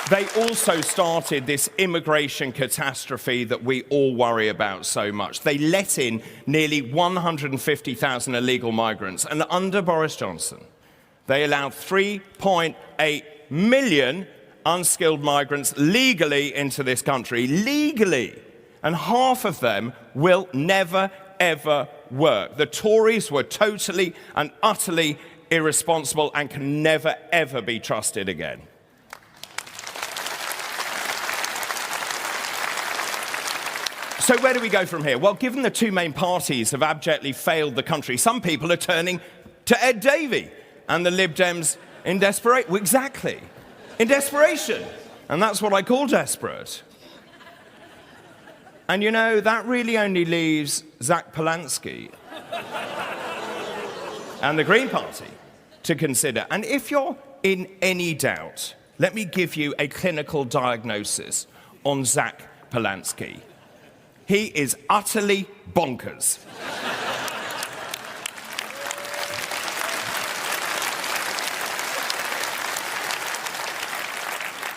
They also started this immigration catastrophe that we all worry about so much. They let in nearly 150,000 illegal migrants. And under Boris Johnson, they allowed 3.8 million unskilled migrants legally into this country. Legally. And half of them will never, ever work. The Tories were totally and utterly irresponsible and can never, ever be trusted again. So where do we go from here? Well, given the two main parties have abjectly failed the country, some people are turning to Ed Davey and the Lib Dems in desperation. Well, exactly. In desperation. And that's what I call desperate. And you know, that really only leaves Zach Polanski and the Green Party to consider. And if you're in any doubt, let me give you a clinical diagnosis on Zach Polanski. He is utterly bonkers.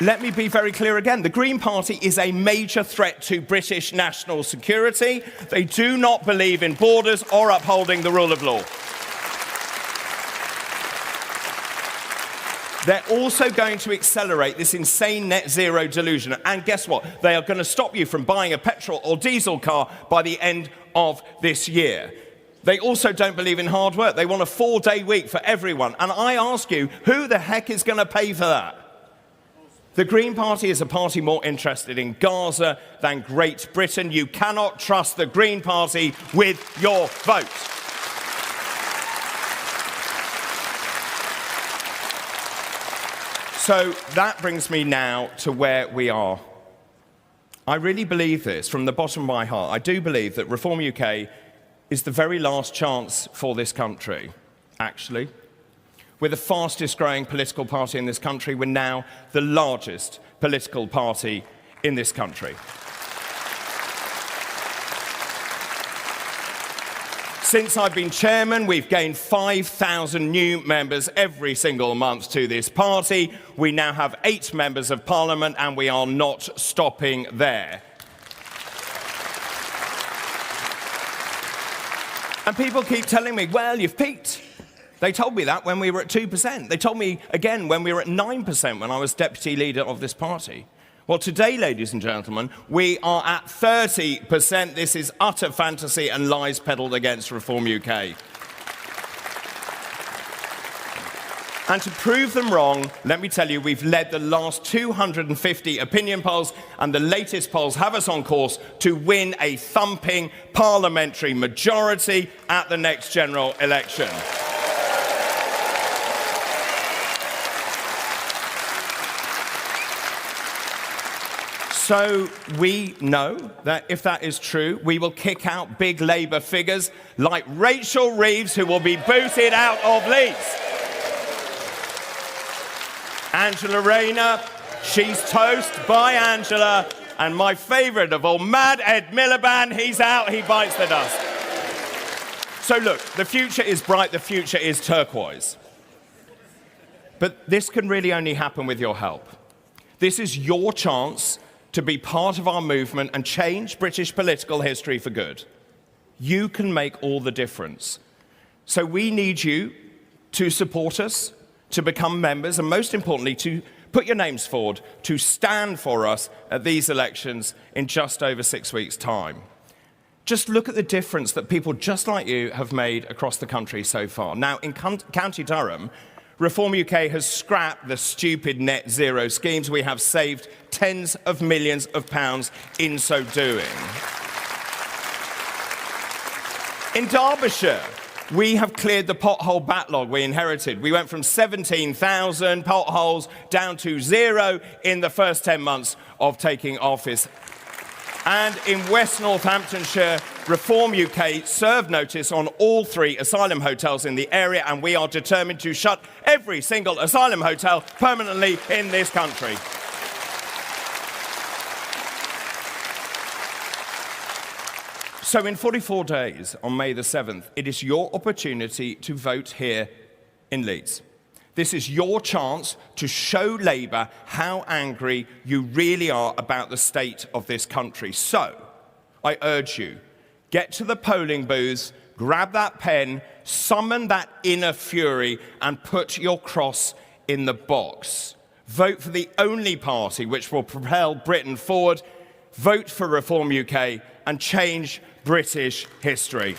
Let me be very clear again. The Green Party is a major threat to British national security. They do not believe in borders or upholding the rule of law. They're also going to accelerate this insane net zero delusion. And guess what? They are going to stop you from buying a petrol or diesel car by the end of this year. They also don't believe in hard work. They want a 4-day week for everyone. And I ask you, who the heck is going to pay for that? The Green Party is a party more interested in Gaza than Great Britain. You cannot trust the Green Party with your vote. So that brings me now to where we are. I really believe this from the bottom of my heart. I do believe that Reform UK is the very last chance for this country, actually. We're the fastest growing political party in this country. We're now the largest political party in this country. Since I've been chairman, we've gained 5,000 new members every single month to this party. We now have 8 members of parliament, and we are not stopping there. And people keep telling me, well, you've peaked. They told me that when we were at 2%. They told me again when we were at 9% when I was deputy leader of this party. Well, today, ladies and gentlemen, we are at 30%. This is utter fantasy and lies peddled against Reform UK. And to prove them wrong, let me tell you, we've led the last 250 opinion polls, and the latest polls have us on course to win a thumping parliamentary majority at the next general election. So we know that if that is true, we will kick out big Labour figures like Rachel Reeves, who will be booted out of Leeds. Angela Rayner, she's toast. Bye, Angela. And my favourite of all, Mad Ed Miliband, he's out, he bites the dust. So look, the future is bright, the future is turquoise. But this can really only happen with your help. This is your chance to be part of our movement and change British political history for good. You can make all the difference. So we need you to support us, to become members, and most importantly, to put your names forward, to stand for us at these elections in just over 6 weeks' time. Just look at the difference that people just like you have made across the country so far. Now, in County Durham, Reform UK has scrapped the stupid net zero schemes. We have saved tens of millions of pounds in so doing. In Derbyshire, we have cleared the pothole backlog we inherited. We went from 17,000 potholes down to 0 in the first 10 months of taking office. And in West Northamptonshire, Reform UK served notice on all 3 asylum hotels in the area, and we are determined to shut every single asylum hotel permanently in this country. So in 44 days, on May the 7th, it is your opportunity to vote here in Leeds. This is your chance to show Labour how angry you really are about the state of this country. So, I urge you, get to the polling booths, grab that pen, summon that inner fury, and put your cross in the box. Vote for the only party which will propel Britain forward. Vote for Reform UK and change British history.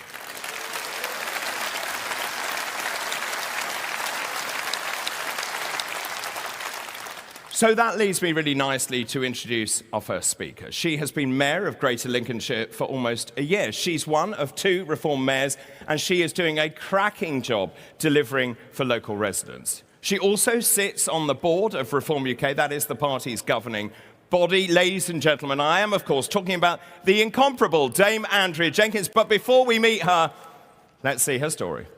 So that leads me really nicely to introduce our first speaker. She has been Mayor of Greater Lincolnshire for almost a year. She's one of 2 Reform mayors, and she is doing a cracking job delivering for local residents. She also sits on the board of Reform UK, that is the party's governing body. Ladies and gentlemen, I am, of course, talking about the incomparable Dame Andrea Jenkins. But before we meet her, let's see her story.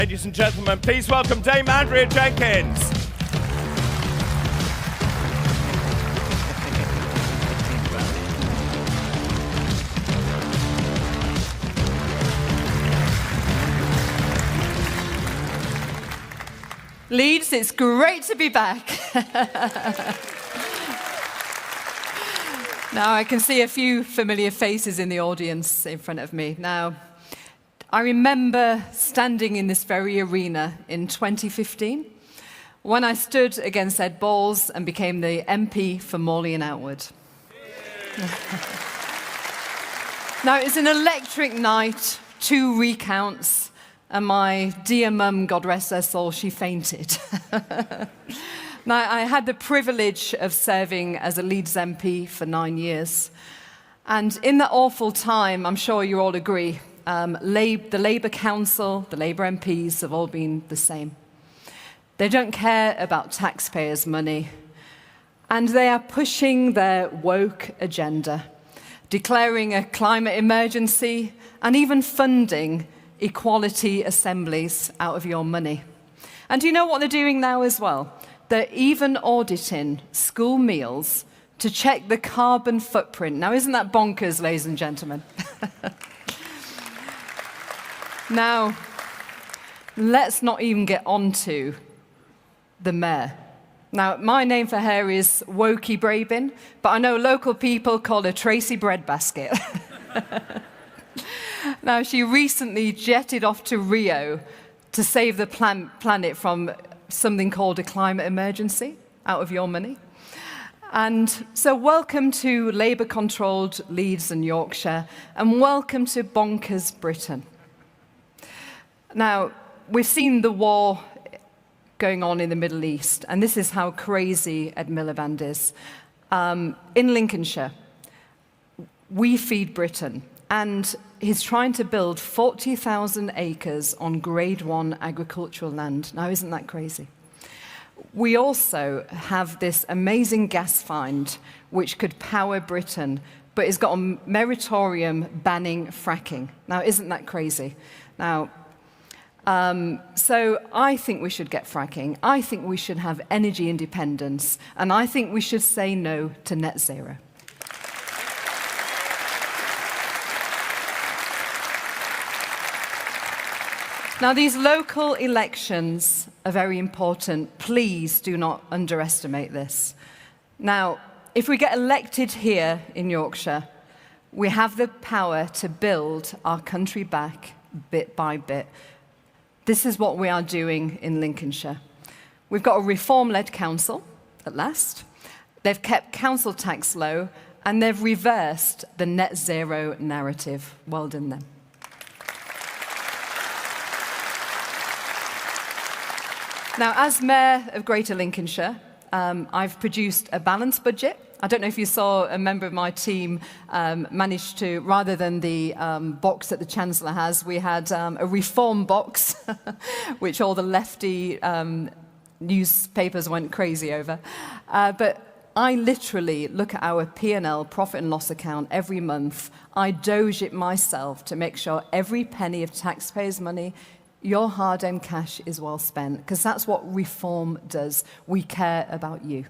Ladies and gentlemen, please welcome Dame Andrea Jenkins. Leeds, it's great to be back. Now, I can see a few familiar faces in the audience in front of me. Now, I remember standing in this very arena in 2015 when I stood against Ed Balls and became the MP for Morley and Outward. Now, it was an electric night, 2 recounts, and my dear mum, God rest her soul, she fainted. Now, I had the privilege of serving as a Leeds MP for 9 years. And in that awful time, I'm sure you all agree, the Labour Council, the Labour MPs have all been the same. They don't care about taxpayers' money, and they are pushing their woke agenda, declaring a climate emergency and even funding equality assemblies out of your money. And do you know what they're doing now as well? They're even auditing school meals to check the carbon footprint. Now, isn't that bonkers, ladies and gentlemen? Now, let's not even get on to the mayor. Now, my name for her is Wokey Brabin, but I know local people call her Tracy Breadbasket. Now, she recently jetted off to Rio to save the planet from something called a climate emergency out of your money. And so welcome to Labour-controlled Leeds and Yorkshire, and welcome to bonkers Britain. Now, we've seen the war going on in the Middle East, and this is how crazy Ed Miliband is. In Lincolnshire, we feed Britain, and he's trying to build 40,000 acres on Grade 1 agricultural land. Now, isn't that crazy? We also have this amazing gas find which could power Britain, but it's got a moratorium banning fracking. Now, isn't that crazy? Now, so I think we should get fracking. I think we should have energy independence, and I think we should say no to net zero. Now, these local elections are very important. Please do not underestimate this. Now, if we get elected here in Yorkshire, we have the power to build our country back bit by bit. This is what we are doing in Lincolnshire. We've got a reform-led council, at last. They've kept council tax low, and they've reversed the net zero narrative. Well done, them. Now, as Mayor of Greater Lincolnshire, I've produced a balanced budget. I don't know if you saw a member of my team managed to, rather than the box that the Chancellor has, we had a reform box, which all the lefty newspapers went crazy over. But I literally look at our P&L, profit and loss account, every month. I doge it myself to make sure every penny of taxpayers' money, your hard-earned cash, is well spent, because that's what reform does. We care about you.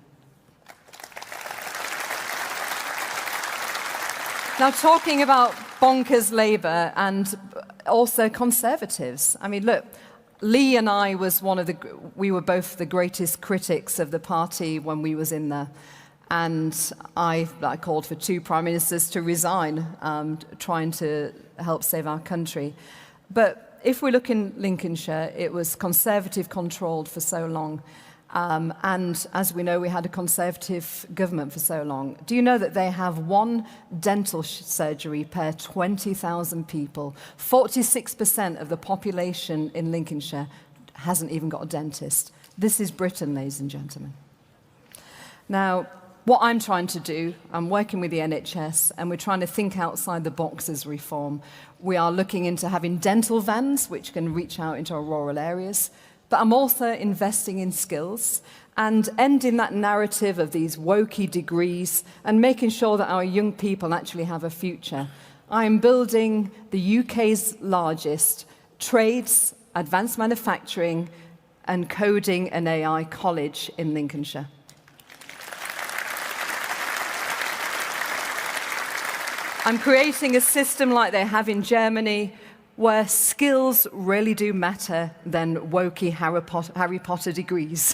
Now, talking about bonkers Labour and also Conservatives. I mean, look, Lee and I we were both the greatest critics of the party when we was in there. And I called for 2 prime ministers to resign, trying to help save our country. But if we look in Lincolnshire, it was Conservative controlled for so long. And as we know, we had a Conservative government for so long. Do you know that they have 1 dental surgery per 20,000 people? 46% of the population in Lincolnshire hasn't even got a dentist. This is Britain, ladies and gentlemen. Now, what I'm trying to do, I'm working with the NHS, and we're trying to think outside the box as reform. We are looking into having dental vans, which can reach out into our rural areas. But I'm also investing in skills and ending that narrative of these wokey degrees and making sure that our young people actually have a future. I am building the UK's largest trades, advanced manufacturing, and coding and AI college in Lincolnshire. I'm creating a system like they have in Germany, where skills really do matter than wokey Harry Potter degrees.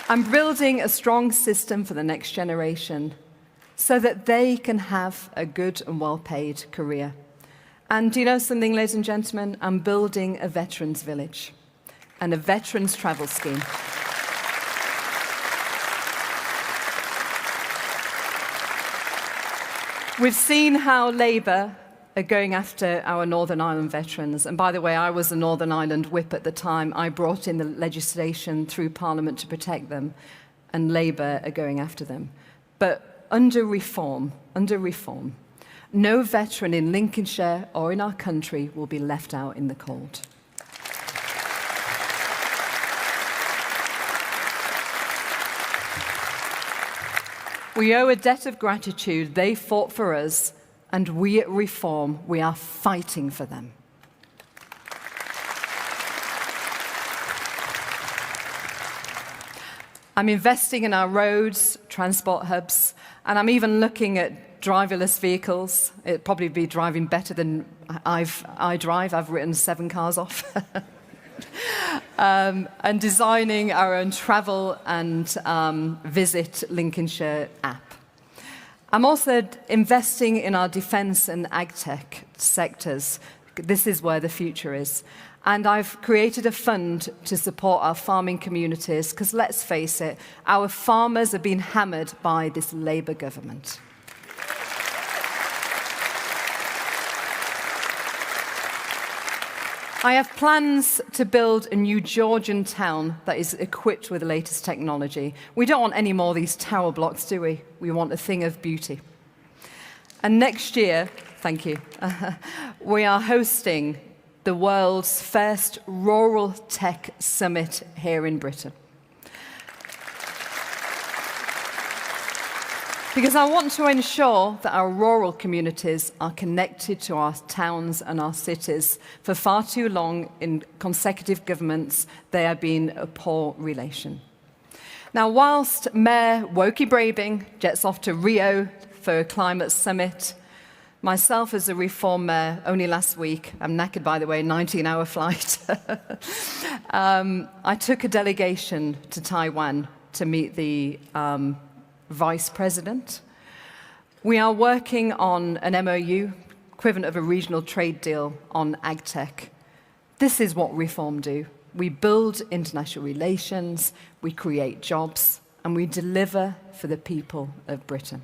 I'm building a strong system for the next generation so that they can have a good and well-paid career. And do you know something, ladies and gentlemen? I'm building a veterans village and a veterans travel scheme. We've seen how Labour are going after our Northern Ireland veterans. And by the way, I was a Northern Ireland whip at the time. I brought in the legislation through Parliament to protect them, and Labour are going after them. But under reform, no veteran in Lincolnshire or in our country will be left out in the cold. We owe a debt of gratitude. They fought for us, and we at Reform, we are fighting for them. I'm investing in our roads, transport hubs, and I'm even looking at driverless vehicles. It'd probably be driving better than I drive. I've written 7 cars off. And designing our own travel and Visit Lincolnshire app. I'm also investing in our defence and ag-tech sectors. This is where the future is. And I've created a fund to support our farming communities, because let's face it, our farmers are being hammered by this Labour government. I have plans to build a new Georgian town that is equipped with the latest technology. We don't want any more of these tower blocks, do we? We want a thing of beauty. And next year, thank you, we are hosting the world's first rural tech summit here in Britain. Because I want to ensure that our rural communities are connected to our towns and our cities. For far too long, in consecutive governments, they have been a poor relation. Now, whilst Mayor Wokey Brabing jets off to Rio for a climate summit, myself as a Reform Mayor, only last week, I'm knackered by the way, 19-hour flight, I took a delegation to Taiwan to meet the Vice President. We are working on an MOU equivalent of a regional trade deal on agtech. This is what reform do. We build international relations, we create jobs, and we deliver for the people of Britain.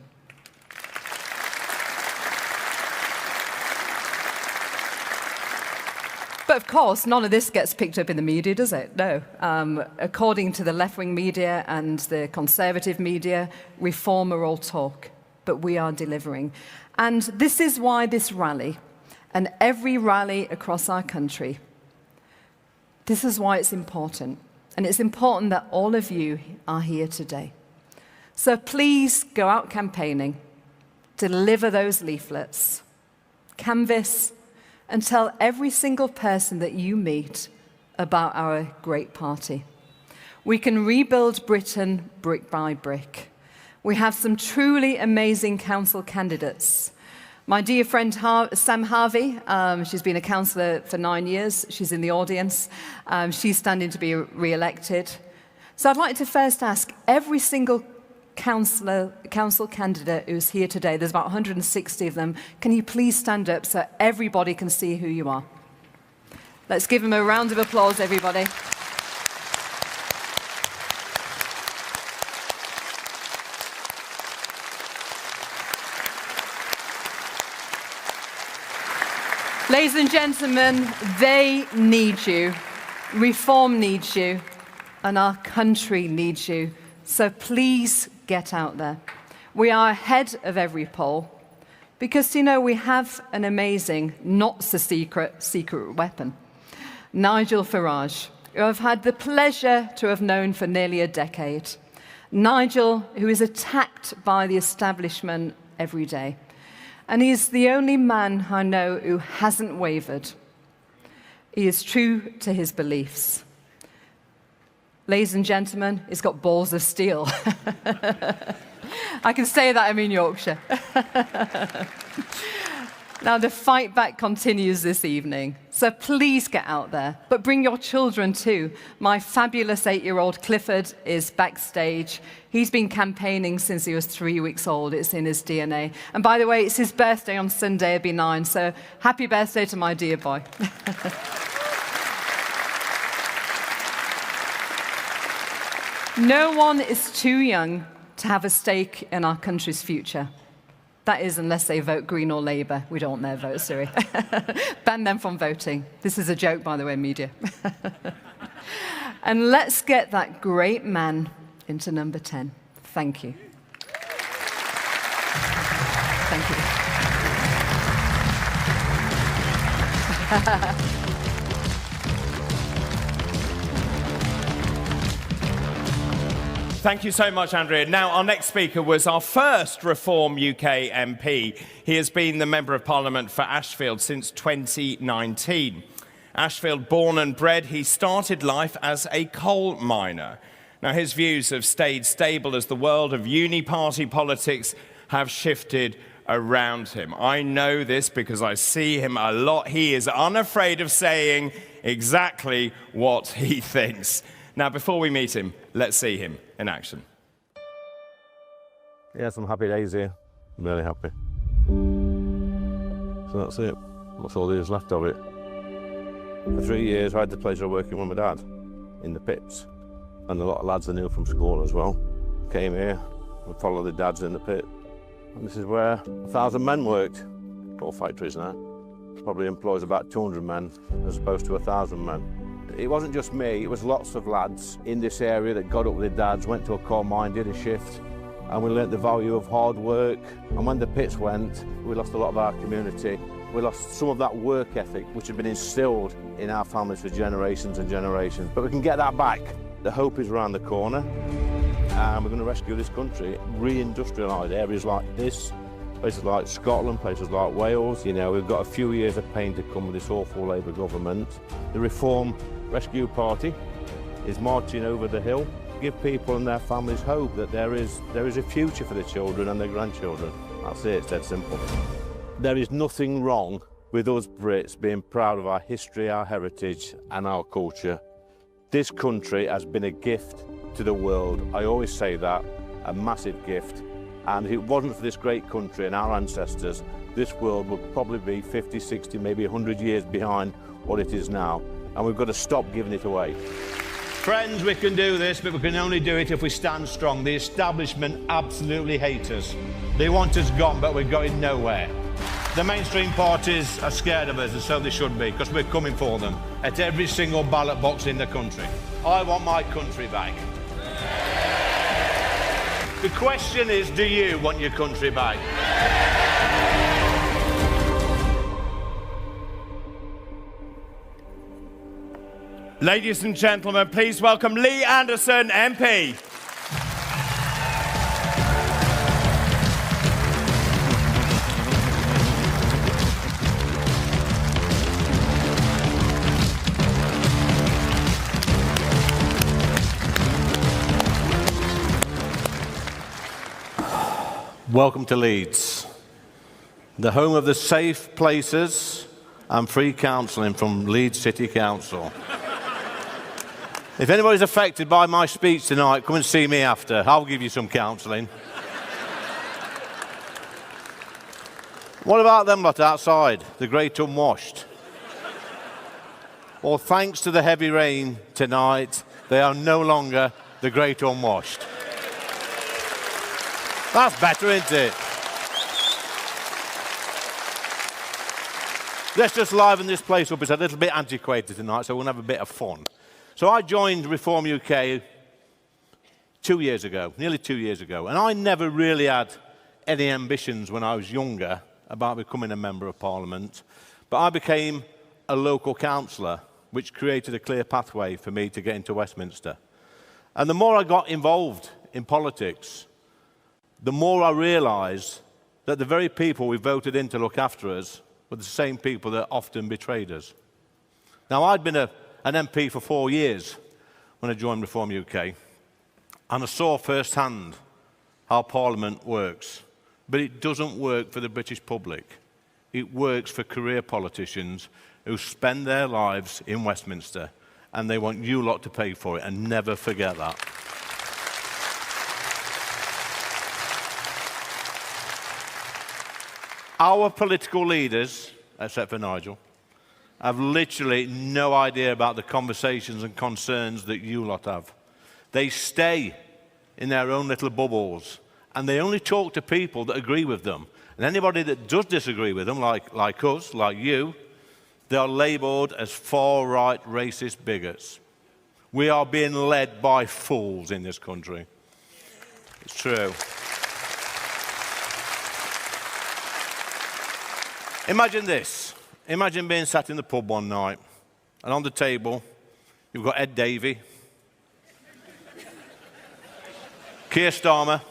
But of course, none of this gets picked up in the media, does it? No. According to the left-wing media and the conservative media, reform are all talk, but we are delivering. And this is why this rally, and every rally across our country, this is why it's important. And it's important that all of you are here today. So please go out campaigning, deliver those leaflets, canvass, and tell every single person that you meet about our great party. We can rebuild Britain brick by brick. We have some truly amazing council candidates. My dear friend Sam Harvey, she's been a councillor for 9 years. She's in the audience. She's standing to be re-elected. So I'd like to first ask every single council candidate who's here today, there's about 160 of them, can you please stand up so everybody can see who you are? Let's give them a round of applause, everybody. Ladies and gentlemen, they need you. Reform needs you. And our country needs you. So please get out there. We are ahead of every poll because, you know, we have an amazing, not so secret weapon. Nigel Farage, who I've had the pleasure to have known for nearly a decade. Nigel, who is attacked by the establishment every day. And he is the only man I know who hasn't wavered. He is true to his beliefs. Ladies and gentlemen, he's got balls of steel. I can say that I'm in Yorkshire. Now, the fight back continues this evening, so please get out there. But bring your children too. My fabulous 8-year-old Clifford is backstage. He's been campaigning since he was 3 weeks old. It's in his DNA. And by the way, it's his birthday on Sunday, he'll be 9, so happy birthday to my dear boy. No one is too young to have a stake in our country's future. That is, unless they vote Green or Labour. We don't want their votes, do we? Ban them from voting. This is a joke, by the way, media. And let's get that great man into number 10. Thank you. Thank you. Thank you so much, Andrea. Now, our next speaker was our first Reform UK MP. He has been the Member of Parliament for Ashfield since 2019. Ashfield born and bred, he started life as a coal miner. Now, his views have stayed stable as the world of uni-party politics have shifted around him. I know this because I see him a lot. He is unafraid of saying exactly what he thinks. Now, before we meet him, let's see him in action. Yes, I'm happy days here. I'm really happy. So that's it. That's all there is left of it. For 3 years, I had the pleasure of working with my dad in the pits. And a lot of lads I knew from school as well came here and followed the dads in the pit. And this is where 1,000 men worked. Coal factories now. Probably employs about 200 men as opposed to 1,000 men. It wasn't just me, it was lots of lads in this area that got up with their dads, went to a coal mine, did a shift, and we learnt the value of hard work. And when the pits went, we lost a lot of our community. We lost some of that work ethic, which had been instilled in our families for generations and generations. But we can get that back. The hope is around the corner, and we're going to rescue this country, re-industrialise areas like this, places like Scotland, places like Wales. You know, we've got a few years of pain to come with this awful Labour government. The Reform Rescue Party is marching over the hill, give people and their families hope that there is a future for their children and their grandchildren. That's it, it's dead simple. There is nothing wrong with us Brits being proud of our history, our heritage and our culture. This country has been a gift to the world. I always say that, a massive gift. And if it wasn't for this great country and our ancestors, this world would probably be 50, 60, maybe 100 years behind what it is now. And we've got to stop giving it away. Friends, we can do this, but we can only do it if we stand strong. The establishment absolutely hate us. They want us gone, but we're going nowhere. The mainstream parties are scared of us, and so they should be, because we're coming for them at every single ballot box in the country. I want my country back. The question is, do you want your country back? Ladies and gentlemen, please welcome Lee Anderson, MP. Welcome to Leeds, the home of the safe places and free counselling from Leeds City Council. If anybody's affected by my speech tonight, come and see me after. I'll give you some counselling. What about them lot outside, the great unwashed? Well, thanks to the heavy rain tonight, they are no longer the great unwashed. That's better, isn't it? Let's just liven this place up. It's a little bit antiquated tonight, so we'll have a bit of fun. So I joined Reform UK 2 years ago, nearly 2 years ago, and I never really had any ambitions when I was younger about becoming a Member of Parliament, but I became a local councillor, which created a clear pathway for me to get into Westminster. And the more I got involved in politics, the more I realised that the very people we voted in to look after us were the same people that often betrayed us. Now, I'd been an MP for 4 years when I joined Reform UK, and I saw firsthand how Parliament works. But it doesn't work for the British public. It works for career politicians who spend their lives in Westminster, and they want you lot to pay for it, and never forget that. Our political leaders, except for Nigel, have literally no idea about the conversations and concerns that you lot have. They stay in their own little bubbles, and they only talk to people that agree with them. And anybody that does disagree with them, like us, like you, they are labelled as far-right racist bigots. We are being led by fools in this country. It's true. Imagine this. Imagine being sat in the pub one night, and on the table, you've got Ed Davey, Keir Starmer,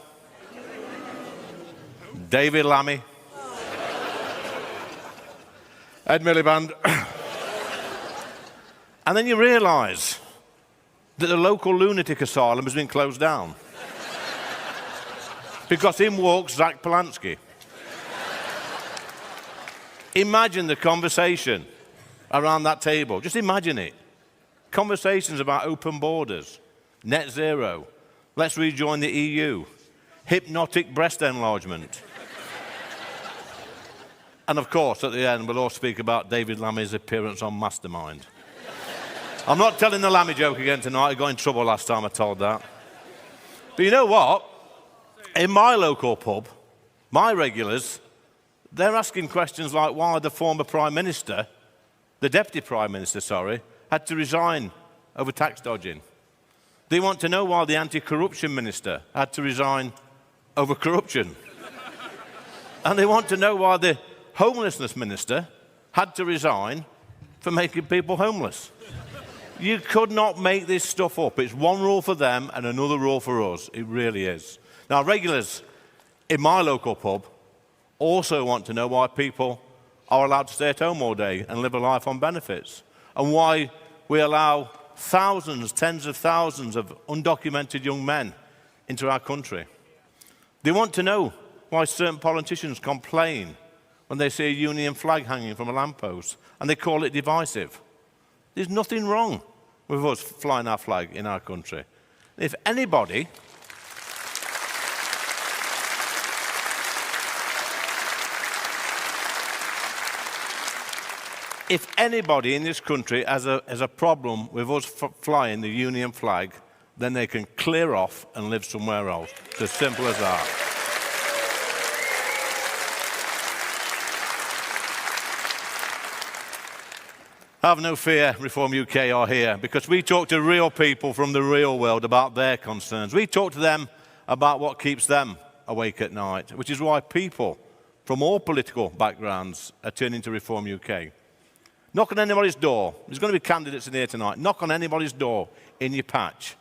David Lammy, Ed Miliband, and then you realise that the local lunatic asylum has been closed down because in walks Zach Polanski. Imagine the conversation around that table. Just imagine it. Conversations about open borders, net zero, let's rejoin the EU, hypnotic breast enlargement. And of course, at the end, we'll all speak about David Lammy's appearance on Mastermind. I'm not telling the Lammy joke again tonight. I got in trouble last time I told that. But you know what? In my local pub, my regulars, they're asking questions like why the former Prime Minister, the Deputy Prime Minister, sorry, had to resign over tax dodging. They want to know why the Anti-Corruption Minister had to resign over corruption. And they want to know why the Homelessness Minister had to resign for making people homeless. You could not make this stuff up. It's one rule for them and another rule for us. It really is. Now, regulars in my local pub also want to know why people are allowed to stay at home all day and live a life on benefits, and why we allow thousands, tens of thousands of undocumented young men into our country. They want to know why certain politicians complain when they see a union flag hanging from a lamppost and they call it divisive. There's nothing wrong with us flying our flag in our country. If anybody If anybody in this country has a problem with us flying the Union flag, then they can clear off and live somewhere else. It's as simple as that. Have no fear, Reform UK are here, because we talk to real people from the real world about their concerns. We talk to them about what keeps them awake at night, which is why people from all political backgrounds are turning to Reform UK. Knock on anybody's door. There's going to be candidates in here tonight. Knock on anybody's door in your patch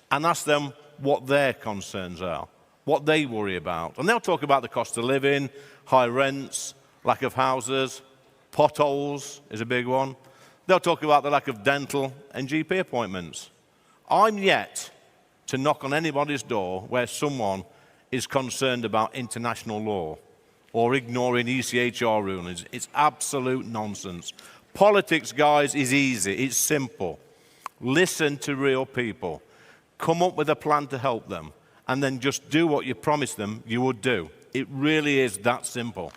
and ask them what their concerns are, what they worry about. And they'll talk about the cost of living, high rents, lack of houses, potholes is a big one. They'll talk about the lack of dental and GP appointments. I'm yet to knock on anybody's door where someone is concerned about international law or ignoring ECHR rulings. It's absolute nonsense. Politics, guys, is easy. It's simple. Listen to real people. Come up with a plan to help them, and then just do what you promised them you would do. It really is that simple.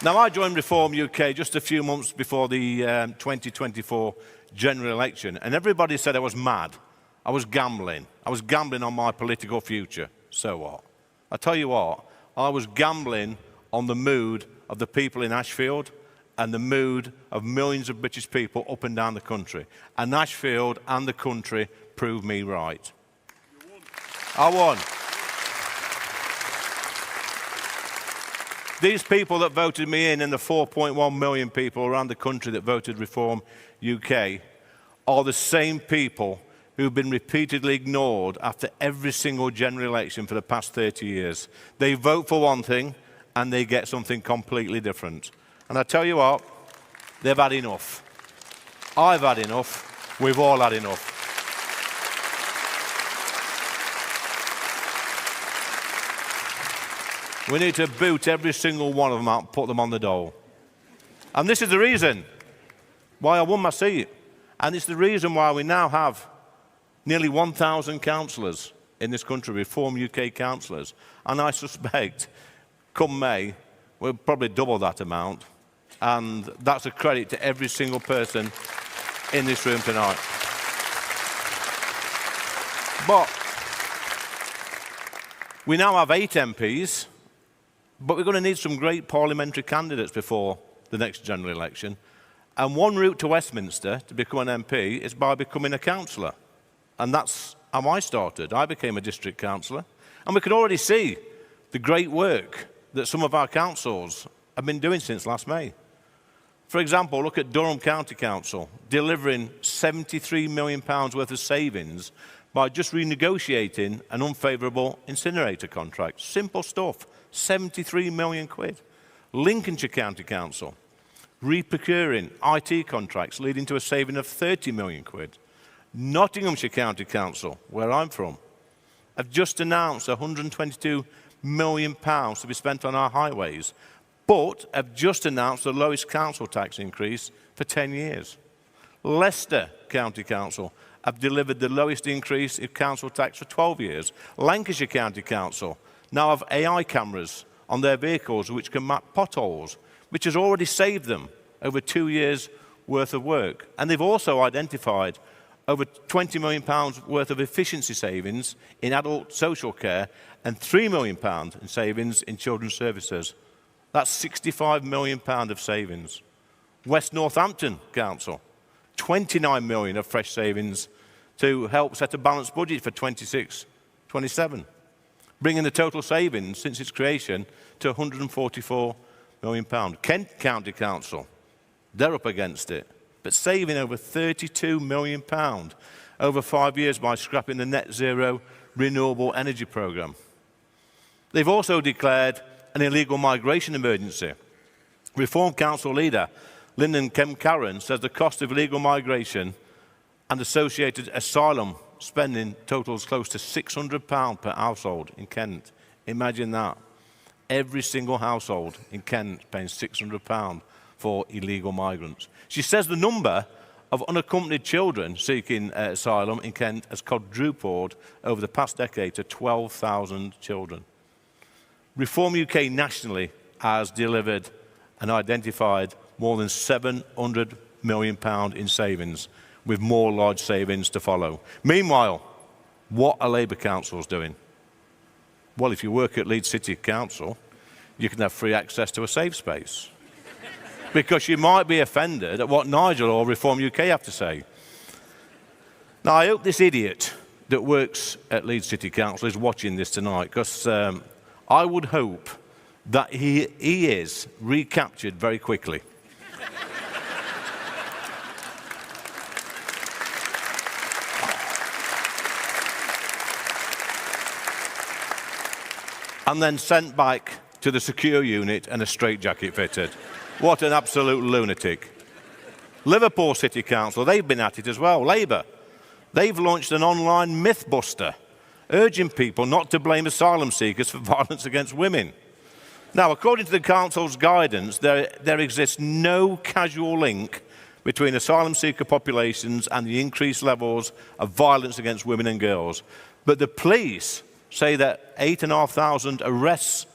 Now, I joined Reform UK just a few months before the 2024 general election, and everybody said I was mad. I was gambling. I was gambling on my political future. So what? I tell you what, I was gambling on the mood of the people in Ashfield and the mood of millions of British people up and down the country. And Ashfield and the country proved me right. I won. These people that voted me in and the 4.1 million people around the country that voted Reform UK are the same people who've been repeatedly ignored after every single general election for the past 30 years. They vote for one thing and they get something completely different. And I tell you what, they've had enough. I've had enough. We've all had enough. We need to boot every single one of them out and put them on the dole. And this is the reason why I won my seat. And it's the reason why we now have nearly 1,000 councillors in this country, Reform UK councillors. And I suspect, come May, we'll probably double that amount. And that's a credit to every single person in this room tonight. But we now have 8 MPs. But we're going to need some great parliamentary candidates before the next general election. And one route to Westminster to become an MP is by becoming a councillor. And that's how I started. I became a district councillor. And we can already see the great work that some of our councils have been doing since last May. For example, look at Durham County Council, delivering £73 million worth of savings by just renegotiating an unfavourable incinerator contract. Simple stuff. 73 million quid. Lincolnshire County Council, re-procuring IT contracts leading to a saving of 30 million quid. Nottinghamshire County Council, where I'm from, have just announced £122 million to be spent on our highways, but have just announced the lowest council tax increase for 10 years. Leicester County Council have delivered the lowest increase in council tax for 12 years. Lancashire County Council now have AI cameras on their vehicles which can map potholes, which has already saved them over 2 years' worth of work. And they've also identified over £20 million worth of efficiency savings in adult social care and £3 million in savings in children's services. That's £65 million of savings. West Northampton Council, £29 million of fresh savings to help set a balanced budget for 26-27. Bringing the total savings since its creation to £144 million. Kent County Council, they're up against it, but saving over £32 million over 5 years by scrapping the net zero renewable energy programme. They've also declared an illegal migration emergency. Reform Council leader Lyndon Kemp-Carran says the cost of illegal migration and associated asylum spending totals close to £600 per household in Kent. Imagine that. Every single household in Kent paying £600 for illegal migrants. She says the number of unaccompanied children seeking asylum in Kent has quadrupled over the past decade to 12,000 children. Reform UK nationally has delivered and identified more than £700 million in savings, with more large savings to follow. Meanwhile, what are Labour councils doing? Well, if you work at Leeds City Council, you can have free access to a safe space. Because you might be offended at what Nigel or Reform UK have to say. Now, I hope this idiot that works at Leeds City Council is watching this tonight, because I would hope that he is recaptured very quickly. And then sent back to the secure unit and a straitjacket fitted. What an absolute lunatic. Liverpool City Council, they've been at it as well. Labour, they've launched an online mythbuster, urging people not to blame asylum seekers for violence against women. Now, according to the council's guidance, there exists no causal link between asylum seeker populations and the increased levels of violence against women and girls. But the police say that 8,500 arrests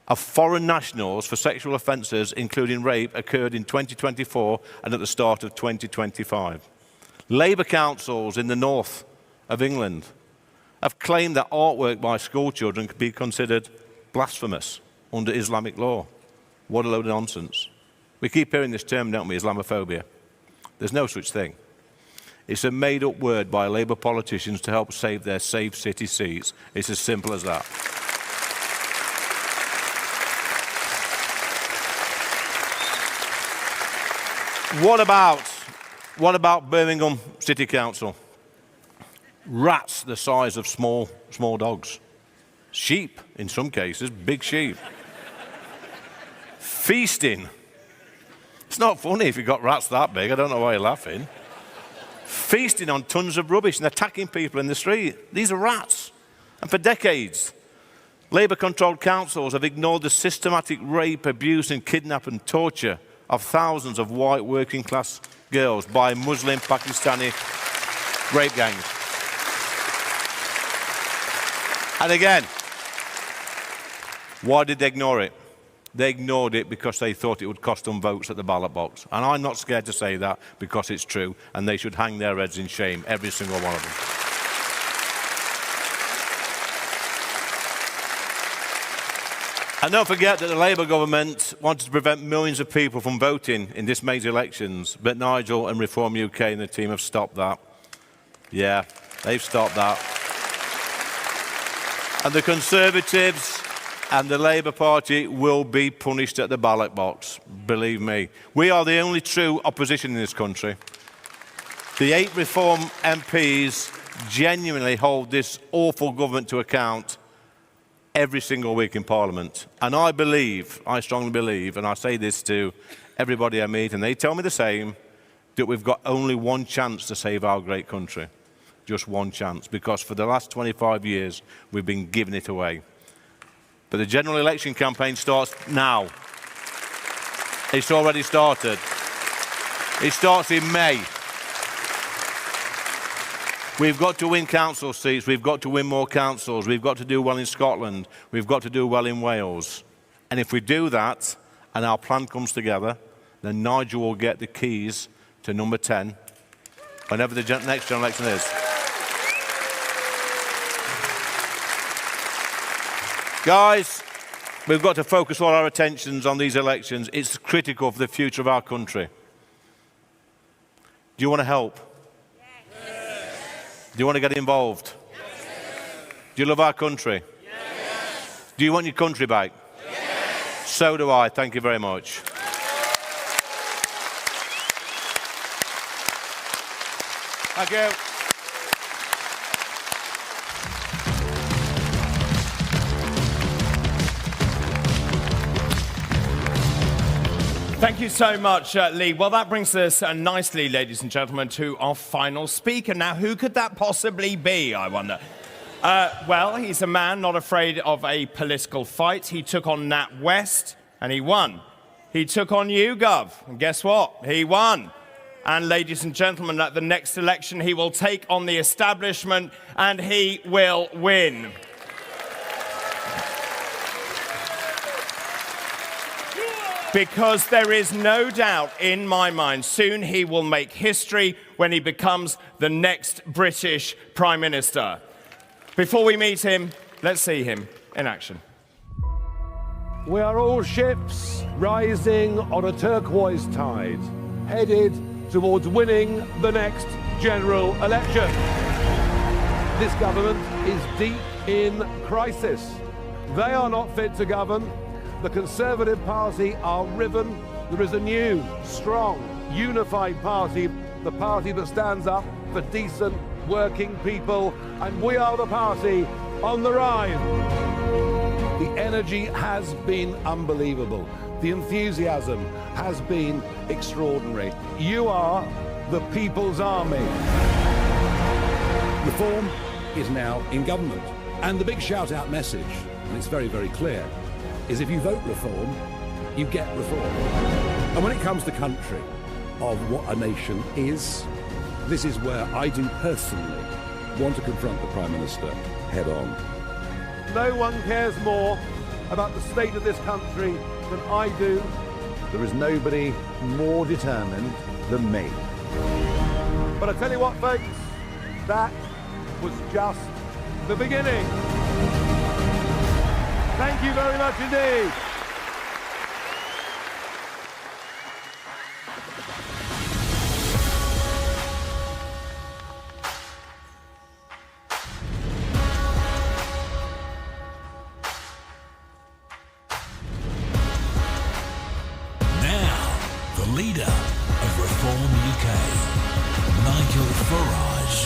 of foreign nationals for sexual offences, including rape, occurred in 2024 and at the start of 2025. Labour councils in the north of England have claimed that artwork by school children could be considered blasphemous under Islamic law. What a load of nonsense. We keep hearing this term, don't we, Islamophobia. There's no such thing. It's a made-up word by Labour politicians to help save their safe city seats. It's as simple as that. What about Birmingham City Council? Rats the size of small dogs. Sheep, in some cases, big sheep. Feasting. It's not funny if you've got rats that big. I don't know why you're laughing. Feasting on tons of rubbish and attacking people in the street. These are rats. And for decades, Labour-controlled councils have ignored the systematic rape, abuse and kidnap and torture of thousands of white working-class girls by Muslim Pakistani rape gangs. And again, why did they ignore it? They ignored it because they thought it would cost them votes at the ballot box. And I'm not scared to say that, because it's true, and they should hang their heads in shame, every single one of them. And don't forget that the Labour government wanted to prevent millions of people from voting in this May's elections, but Nigel and Reform UK and the team have stopped that. Yeah, they've stopped that. And the Conservatives and the Labour Party will be punished at the ballot box, believe me. We are the only true opposition in this country. The 8 Reform MPs genuinely hold this awful government to account every single week in Parliament. And I strongly believe, and I say this to everybody I meet, and they tell me the same, that we've got only one chance to save our great country. Just one chance, because for the last 25 years, we've been giving it away. But the general election campaign starts now. It's already started. It starts in May. We've got to win council seats. We've got to win more councils. We've got to do well in Scotland. We've got to do well in Wales. And if we do that, and our plan comes together, then Nigel will get the keys to number 10, whenever the next general election is. Guys, we've got to focus all our attentions on these elections. It's critical for the future of our country. Do you want to help? Yes. Do you want to get involved? Yes. Do you love our country? Yes. Do you want your country back? Yes. So do I. Thank you very much. Thank you. Thank you so much, Lee. Well, that brings us nicely, ladies and gentlemen, to our final speaker. Now, who could that possibly be, I wonder? Well, he's a man not afraid of a political fight. He took on Nat West, and he won. He took on YouGov, and guess what? He won. And ladies and gentlemen, at the next election, he will take on the establishment, and he will win. Because there is no doubt in my mind, soon he will make history when he becomes the next British Prime Minister. Before we meet him, let's see him in action. We are all ships rising on a turquoise tide, headed towards winning the next general election. This government is deep in crisis. They are not fit to govern. The Conservative Party are riven. There is a new, strong, unified party, the party that stands up for decent, working people, and we are the party on the rise. The energy has been unbelievable. The enthusiasm has been extraordinary. You are the people's army. Reform is now in government. And the big shout-out message, and it's very, very clear, is if you vote Reform, you get Reform. And when it comes to country, of what a nation is, this is where I do personally want to confront the Prime Minister head-on. No one cares more about the state of this country than I do. There is nobody more determined than me. But I tell you what, folks, that was just the beginning. Thank you very much indeed. Now, the leader of Reform UK, Nigel Farage.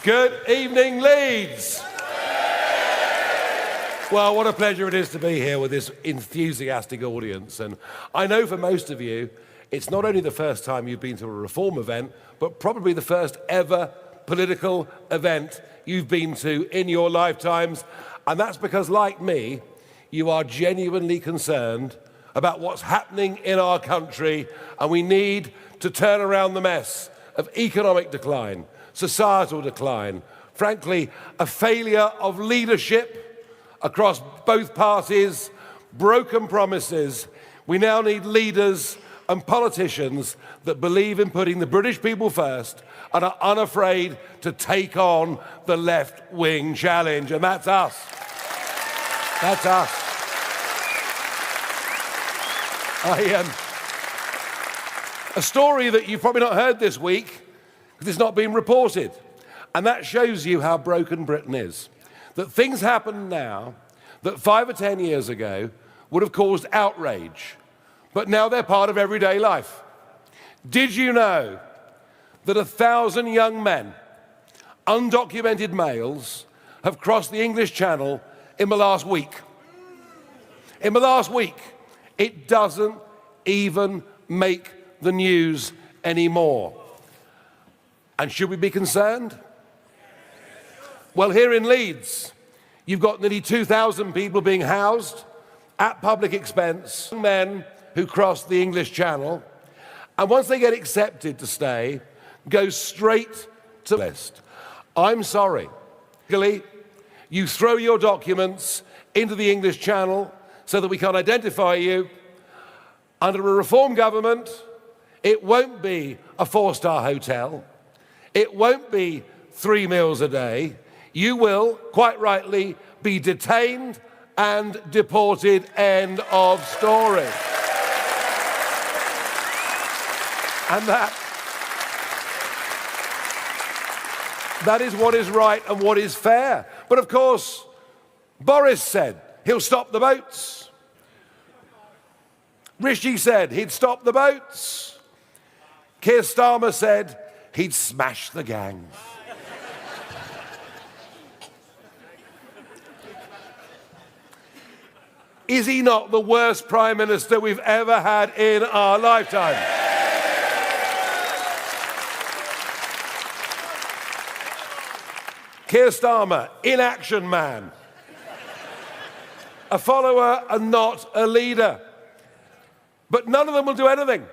Good evening, Leeds. Well, what a pleasure it is to be here with this enthusiastic audience. And I know for most of you, it's not only the first time you've been to a Reform event, but probably the first ever political event you've been to in your lifetimes. And that's because, like me, you are genuinely concerned about what's happening in our country, and we need to turn around the mess of economic decline, societal decline, frankly, a failure of leadership across both parties, broken promises. We now need leaders and politicians that believe in putting the British people first and are unafraid to take on the left-wing challenge. And that's us. That's us. A story that you've probably not heard this week, because it's not been reported. And that shows you how broken Britain is. That things happen now that 5 or 10 years ago would have caused outrage, but now they're part of everyday life. Did you know that 1,000 young men, undocumented males, have crossed the English Channel in the last week? In the last week. It doesn't even make the news anymore. And should we be concerned? Well, here in Leeds, you've got nearly 2,000 people being housed at public expense, men who cross the English Channel, and once they get accepted to stay, go straight to the list. I'm sorry. You throw your documents into the English Channel so that we can identify you. Under a Reform government, it won't be a 4-star hotel. It won't be 3 meals a day. You will, quite rightly, be detained and deported. End of story. And that is what is right and what is fair. But of course, Boris said he'll stop the boats. Rishi said he'd stop the boats. Keir Starmer said he'd smash the gangs. Is he not the worst Prime Minister we've ever had in our lifetime? Keir Starmer, inaction man. A follower and not a leader. But none of them will do anything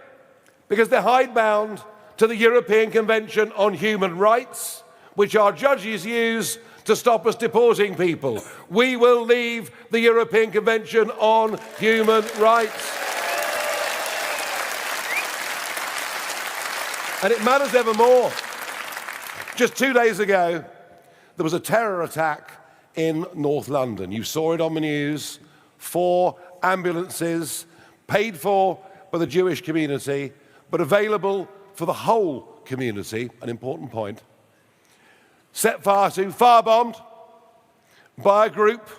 because they're hidebound to the European Convention on Human Rights, which our judges use to stop us deporting people. We will leave the European Convention on Human Rights. And it matters ever more. Just 2 days ago, there was a terror attack in North London. You saw it on the news. 4 ambulances paid for by the Jewish community, but available for the whole community, an important point, set fire to, firebombed by a group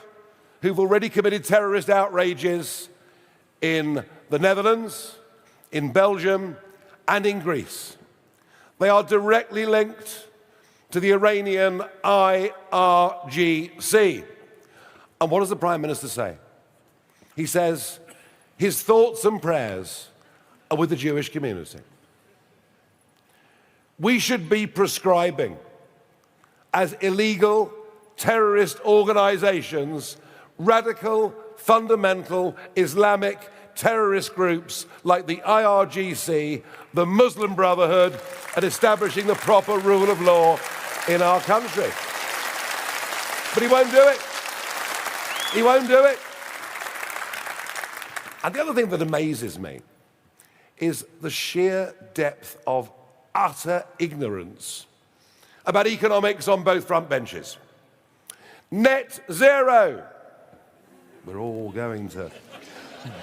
who've already committed terrorist outrages in the Netherlands, in Belgium, and in Greece. They are directly linked to the Iranian IRGC. And what does the Prime Minister say? He says his thoughts and prayers are with the Jewish community. We should be prescribing, as illegal terrorist organizations, radical, fundamental Islamic terrorist groups like the IRGC, the Muslim Brotherhood, and establishing the proper rule of law in our country. But he won't do it. He won't do it. And the other thing that amazes me is the sheer depth of utter ignorance about economics on both front benches. Net zero. We're all going to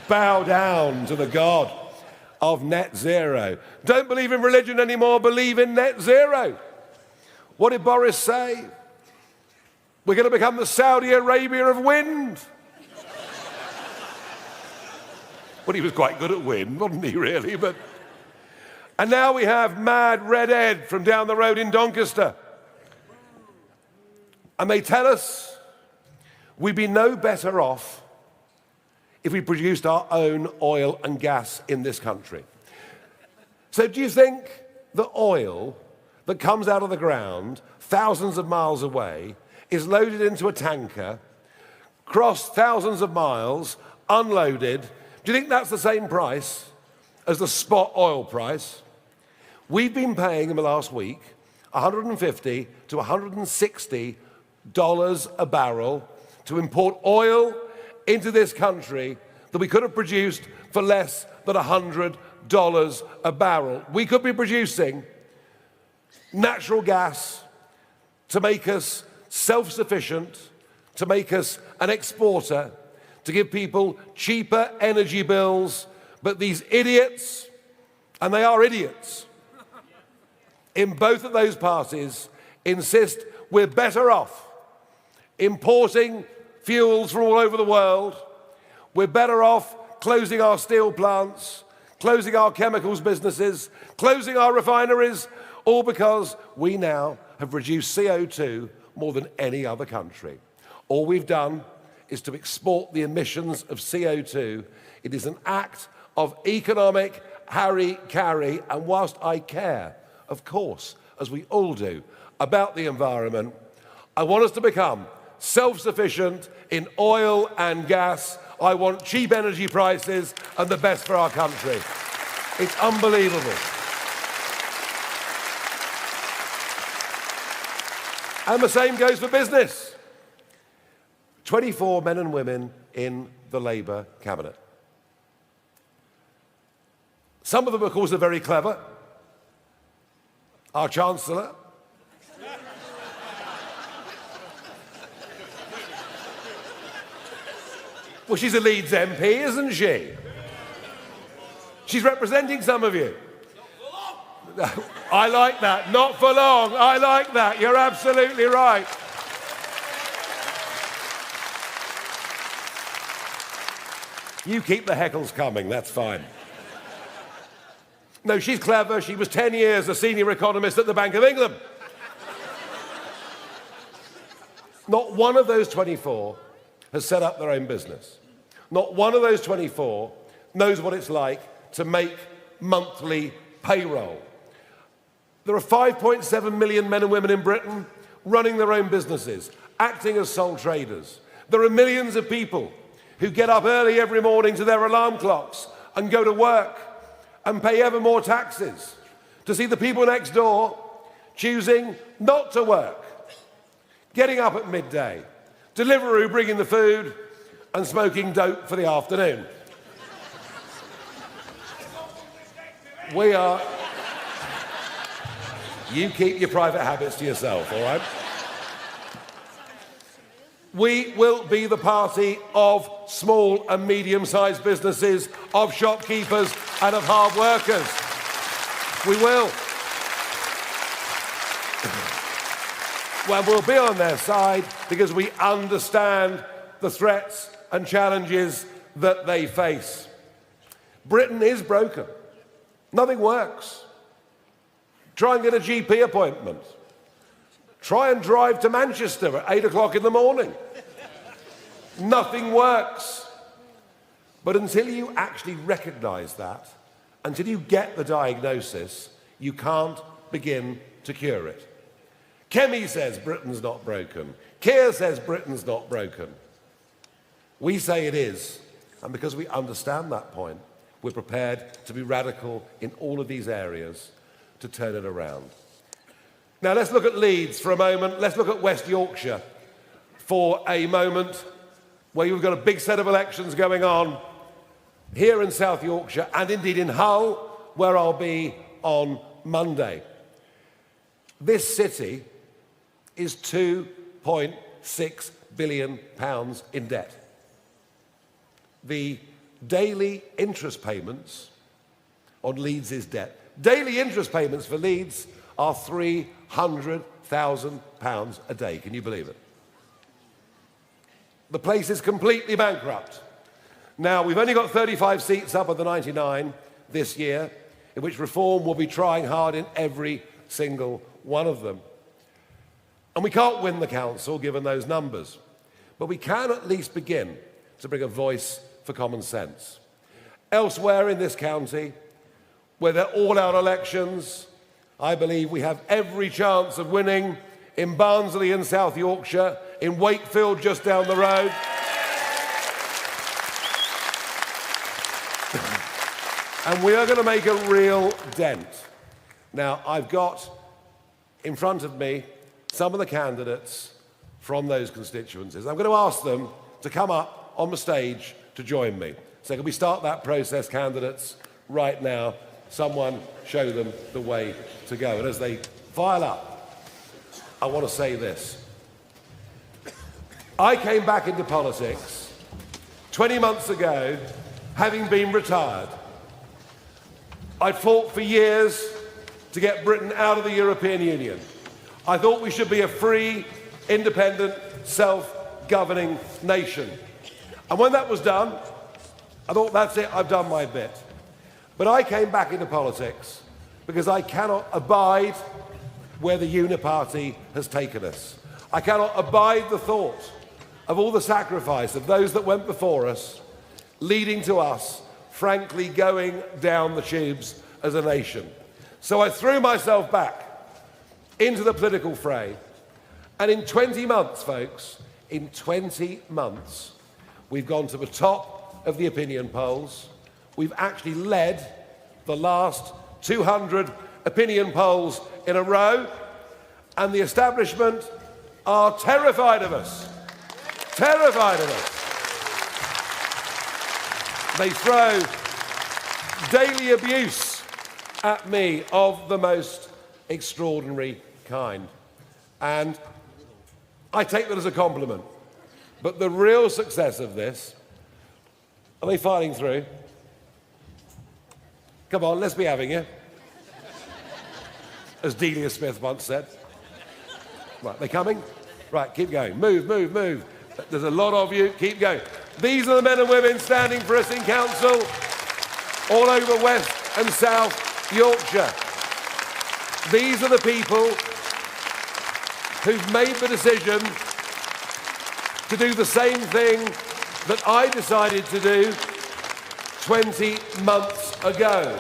bow down to the God of net zero. Don't believe in religion anymore, believe in net zero. What did Boris say? We're going to become the Saudi Arabia of wind. Well, he was quite good at wind, wasn't he, really? And now we have Mad Red Ed from down the road in Doncaster. And they tell us we'd be no better off if we produced our own oil and gas in this country. So do you think the oil that comes out of the ground thousands of miles away is loaded into a tanker, crossed thousands of miles, unloaded? Do you think that's the same price as the spot oil price? We've been paying in the last week $150 to $160 a barrel to import oil into this country that we could have produced for less than $100 a barrel. We could be producing natural gas to make us self-sufficient, to make us an exporter, to give people cheaper energy bills. But these idiots, and they are idiots, in both of those parties insist we're better off importing fuels from all over the world. We're better off closing our steel plants, closing our chemicals businesses, closing our refineries, all because we now have reduced CO2 more than any other country. All we've done is to export the emissions of CO2. It is an act of economic harry-carry, and whilst I care, of course, as we all do, about the environment, I want us to become self-sufficient in oil and gas. I want cheap energy prices and the best for our country. It's unbelievable. And the same goes for business. 24 men and women in the Labour cabinet. Some of them, of course, are very clever. Our Chancellor, Well, she's a Leeds MP, isn't she? She's representing some of you. I like that. Not for long. I like that. You're absolutely right. You keep the heckles coming, that's fine. No, she's clever. She was 10 years a senior economist at the Bank of England. Not one of those 24 has set up their own business. Not one of those 24 knows what it's like to make monthly payroll. There are 5.7 million men and women in Britain running their own businesses, acting as sole traders. There are millions of people who get up early every morning to their alarm clocks and go to work and pay ever more taxes to see the people next door choosing not to work, getting up at midday, Deliveroo bringing the food and smoking dope for the afternoon. We are... You keep your private habits to yourself, all right? We will be the party of small and medium-sized businesses, of shopkeepers and of hard workers. We will. Well, we'll be on their side because we understand the threats and challenges that they face. Britain is broken. Nothing works. Try and get a GP appointment. Try and drive to Manchester at 8 o'clock in the morning. Nothing works. But until you actually recognise that, until you get the diagnosis, you can't begin to cure it. Kemi says Britain's not broken. Keir says Britain's not broken. We say it is, and because we understand that point, we're prepared to be radical in all of these areas to turn it around. Now let's look at Leeds for a moment. Let's look at West Yorkshire for a moment, where you've got a big set of elections going on here in South Yorkshire and indeed in Hull, where I'll be on Monday. This city is £2.6 billion in debt. The daily interest payments on Leeds' debt, daily interest payments for Leeds are £300,000 a day. Can you believe it? The place is completely bankrupt. Now, we've only got 35 seats up of the 99 this year, in which Reform will be trying hard in every single one of them. And we can't win the council, given those numbers. But we can at least begin to bring a voice for common sense. Elsewhere in this county, where they're all-out elections, I believe we have every chance of winning. In Barnsley in South Yorkshire, in Wakefield just down the road. And we are going to make a real dent. Now, I've got in front of me some of the candidates from those constituencies. I'm going to ask them to come up on the stage to join me. So can we start that process, candidates, right now? Someone show them the way to go. And as they file up, I want to say this. I came back into politics 20 months ago, having been retired. I'd fought for years to get Britain out of the European Union. I thought we should be a free, independent, self-governing nation. And when that was done, I thought, that's it, I've done my bit. But I came back into politics because I cannot abide where the Uniparty has taken us. I cannot abide the thought of all the sacrifice of those that went before us, leading to us, frankly, going down the tubes as a nation. So I threw myself back into the political fray. And in 20 months, folks, in 20 months, we've gone to the top of the opinion polls. We've actually led the last 200 opinion polls in a row, and the establishment are terrified of us. Terrified of us. They throw daily abuse at me of the most extraordinary kind. And I take that as a compliment. But the real success of this Are they filing through? Come on, let's be having you. As Delia Smith once said. Right, they coming? Right, keep going. Move, move, move. There's a lot of you. Keep going. These are the men and women standing for us in council all over West and South Yorkshire. These are the people who've made the decision to do the same thing that I decided to do 20 months ago.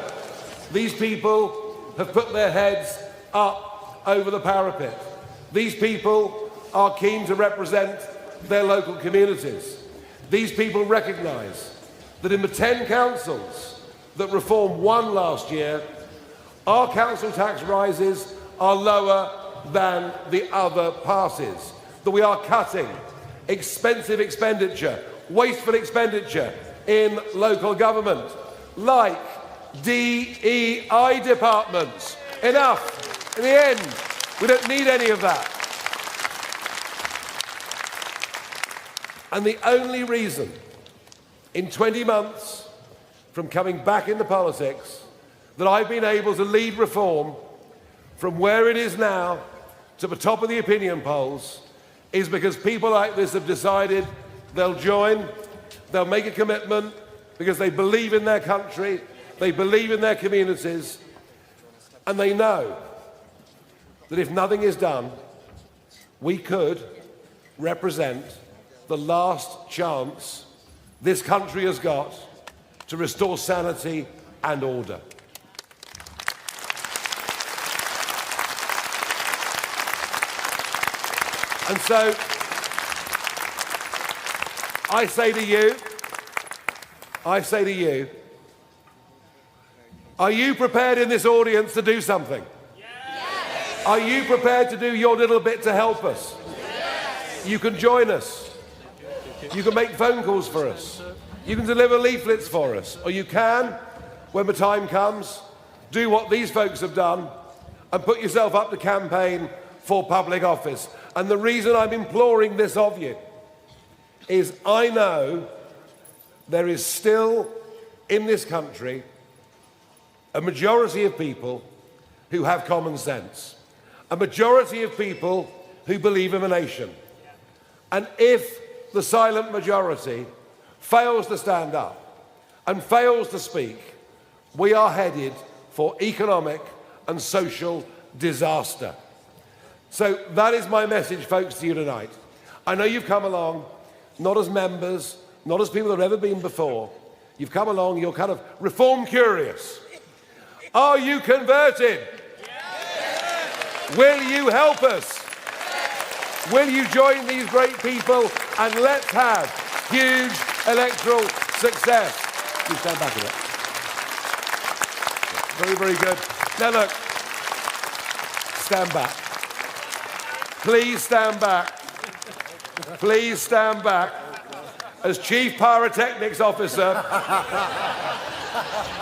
These people have put their heads up over the parapet. These people are keen to represent their local communities. These people recognise that in the 10 councils that Reform won last year, our council tax rises are lower than the other passes, that we are cutting expensive expenditure, wasteful expenditure in local government, like DEI departments. Enough. In the end, we don't need any of that. And the only reason in 20 months from coming back into politics that I've been able to lead Reform from where it is now to the top of the opinion polls is because people like this have decided they'll join, they'll make a commitment because they believe in their country, they believe in their communities, and they know that if nothing is done, we could represent the last chance this country has got to restore sanity and order. And so, I say to you, are you prepared in this audience to do something? Yes. Are you prepared to do your little bit to help us? Yes. You can join us. You can make phone calls for us. You can deliver leaflets for us. Or you can, when the time comes, do what these folks have done and put yourself up to campaign for public office. And the reason I'm imploring this of you is I know there is still in this country a majority of people who have common sense, a majority of people who believe in the nation. And if the silent majority fails to stand up and fails to speak, we are headed for economic and social disaster. So that is my message, folks, to you tonight. I know you've come along, not as members, not as people that have ever been before. You've come along, you're kind of Reform curious. Are you converted? Yes. Will you help us? Yes. Will you join these great people and let's have huge electoral success? You stand back a bit. Very, very good. Now look, stand back. Please stand back. Please stand back. As Chief Pyrotechnics Officer,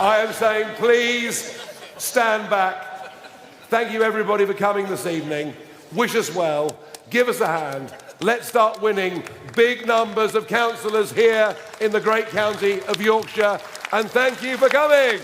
I am saying please stand back. Thank you everybody for coming this evening. Wish us well. Give us a hand. Let's start winning big numbers of councillors here in the great county of Yorkshire. And thank you for coming.